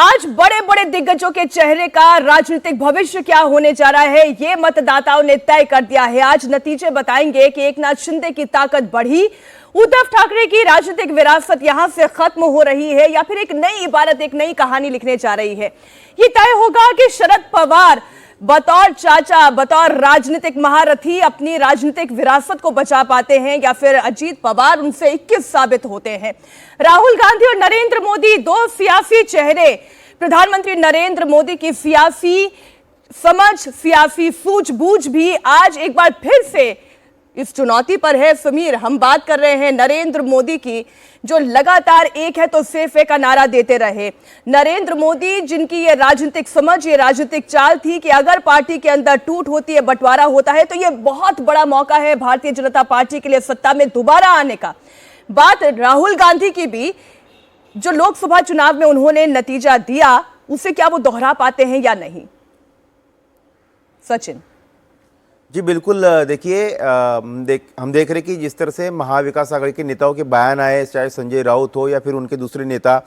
आज बड़े बड़े दिग्गजों के चेहरे का राजनीतिक भविष्य क्या होने जा रहा है, ये मतदाताओं ने तय कर दिया है। आज नतीजे बताएंगे कि एकनाथ शिंदे की ताकत बढ़ी, उद्धव ठाकरे की राजनीतिक विरासत यहां से खत्म हो रही है या फिर एक नई इबारत, एक नई कहानी लिखने जा रही है। ये तय होगा कि शरद पवार बतौर चाचा, बतौर राजनीतिक महारथी अपनी राजनीतिक विरासत को बचा पाते हैं या फिर अजीत पवार उनसे 21 साबित होते हैं। राहुल गांधी और नरेंद्र मोदी, दो सियासी चेहरे। प्रधानमंत्री नरेंद्र मोदी की सियासी समझ, सियासी सूझबूझ भी आज एक बार फिर से इस चुनौती पर है। समीर, हम बात कर रहे हैं नरेंद्र मोदी की, जो लगातार एक है तो सिर्फ एक का नारा देते रहे। नरेंद्र मोदी जिनकी ये राजनीतिक समझ, ये राजनीतिक चाल थी कि अगर पार्टी के अंदर टूट होती है, बंटवारा होता है, तो ये बहुत बड़ा मौका है भारतीय जनता पार्टी के लिए सत्ता में दोबारा आने का। बात राहुल गांधी की भी, जो लोकसभा चुनाव में उन्होंने नतीजा दिया, उसे क्या वो दोहरा पाते हैं या नहीं? सचिन जी बिल्कुल, देखिए हम देख रहे कि जिस तरह से महाविकास आघाड़ी के नेताओं के बयान आए, चाहे संजय राउत हो या फिर उनके दूसरे नेता,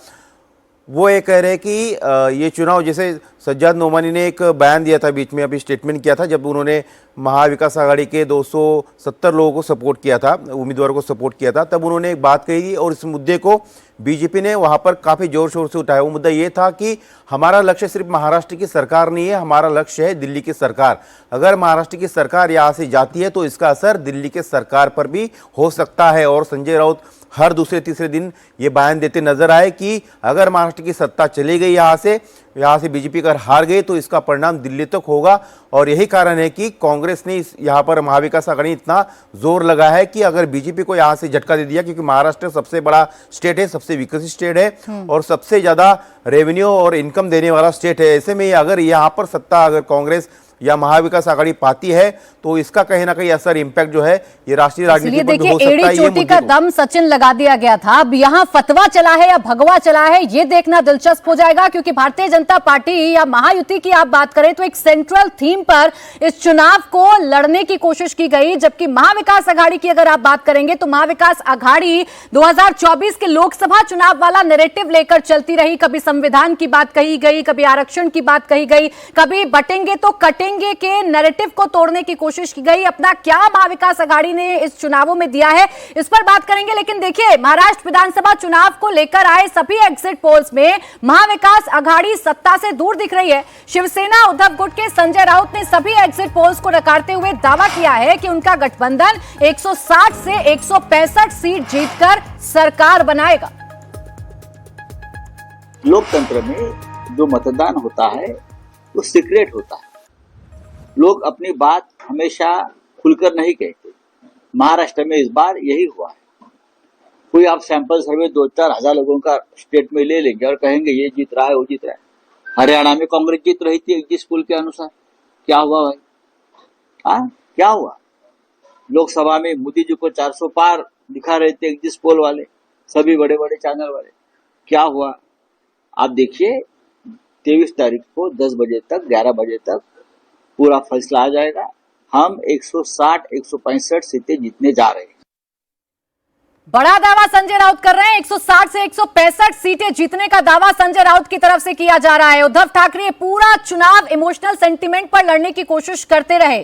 वो ये कह रहे हैं कि ये चुनाव, जैसे सज्जाद नोमानी ने एक बयान दिया था बीच में, अभी स्टेटमेंट किया था जब उन्होंने महाविकास आघाड़ी के 270 लोगों को सपोर्ट किया था, उम्मीदवारों को सपोर्ट किया था, तब उन्होंने एक बात कही और इस मुद्दे को बीजेपी ने वहाँ पर काफ़ी जोर शोर से उठाया। वो मुद्दा ये था कि हमारा लक्ष्य सिर्फ महाराष्ट्र की सरकार नहीं है, हमारा लक्ष्य है दिल्ली की सरकार। अगर महाराष्ट्र की सरकार यहाँ से जाती है तो इसका असर दिल्ली के सरकार पर भी हो सकता है। और संजय राउत हर दूसरे तीसरे दिन ये बयान देते नजर आए कि अगर महाराष्ट्र की सत्ता चली गई यहाँ से बीजेपी अगर हार गई तो इसका परिणाम दिल्ली तक होगा। और यही कारण है कि कांग्रेस ने यहाँ पर महाविकास आघाड़ी इतना जोर लगा है कि अगर बीजेपी को यहाँ से झटका दे दिया, क्योंकि महाराष्ट्र सबसे बड़ा स्टेट है, सबसे विकसित स्टेट है और सबसे ज्यादा रेवेन्यू और इनकम देने वाला स्टेट है। ऐसे में अगर यहाँ पर सत्ता अगर कांग्रेस या महाविकास आघाड़ी पाती है तो इसका कहीं ना कहीं असर, इम्पैक्ट जो है ये राष्ट्रीय राजनीति पर भी हो सकता है। एड़ी चोटी का दम सचिन लगा दिया गया था, अब यहाँ फतवा चला है या भगवा चला है, ये देखना दिलचस्प हो जाएगा। क्योंकि भारतीय जनता पार्टी या महायुति की आप बात करें तो एक सेंट्रल थीम पर इस चुनाव को लड़ने की कोशिश की गई, जबकि महाविकास आघाड़ी की अगर आप बात करेंगे तो महाविकास आघाड़ी 2024 के लोकसभा चुनाव वाला नैरेटिव लेकर चलती रही। कभी संविधान की बात कही गई, कभी आरक्षण की बात कही गई, कभी बटेंगे तो कटेंगे के नैरेटिव को तोड़ने की कोशिश की गई। अपना क्या महाविकास आघाड़ी ने इस चुनावों में दिया है, इस पर बात करेंगे। लेकिन देखिए, महाराष्ट्र विधानसभा चुनाव को लेकर आए सभी एग्जिट पोल्स में महाविकास आघाड़ी सत्ता से दूर दिख रही है। शिवसेना, उद्धव गुट के संजय राउत ने सभी एग्जिट पोल्स को नकारते हुए दावा किया है कि उनका गठबंधन 160 से 165 सीट जीतकर सरकार बनाएगा। लोकतंत्र में जो मतदान होता है वो सीक्रेट होता है, लोग अपनी बात हमेशा खुलकर नहीं कहते। महाराष्ट्र में इस बार यही हुआ है। कोई आप सैंपल सर्वे 2-4 हजार लोगों का स्टेट में ले लेंगे और कहेंगे ये जीत रहा है, वो जीत रहा है। हरियाणा में कांग्रेस जीत रही थी एग्जिट पोल के अनुसार, क्या हुआ भाई? क्या हुआ? लोकसभा में मोदी जी को 400 पार दिखा रहे थे एग्जिट पोल वाले, सभी बड़े बड़े चैनल वाले। क्या हुआ आप देखिए, 23 तारीख को 10 बजे तक, 11 बजे तक पूरा फैसला आ जाएगा। हम 160-165 सीटें जीतने जा रहे हैं। बड़ा दावा संजय राउत कर रहे हैं, 160 से 165 सीटें जीतने का दावा संजय राउत की तरफ से किया जा रहा है। उद्धव ठाकरे पूरा चुनाव इमोशनल सेंटीमेंट पर लड़ने की कोशिश करते रहे।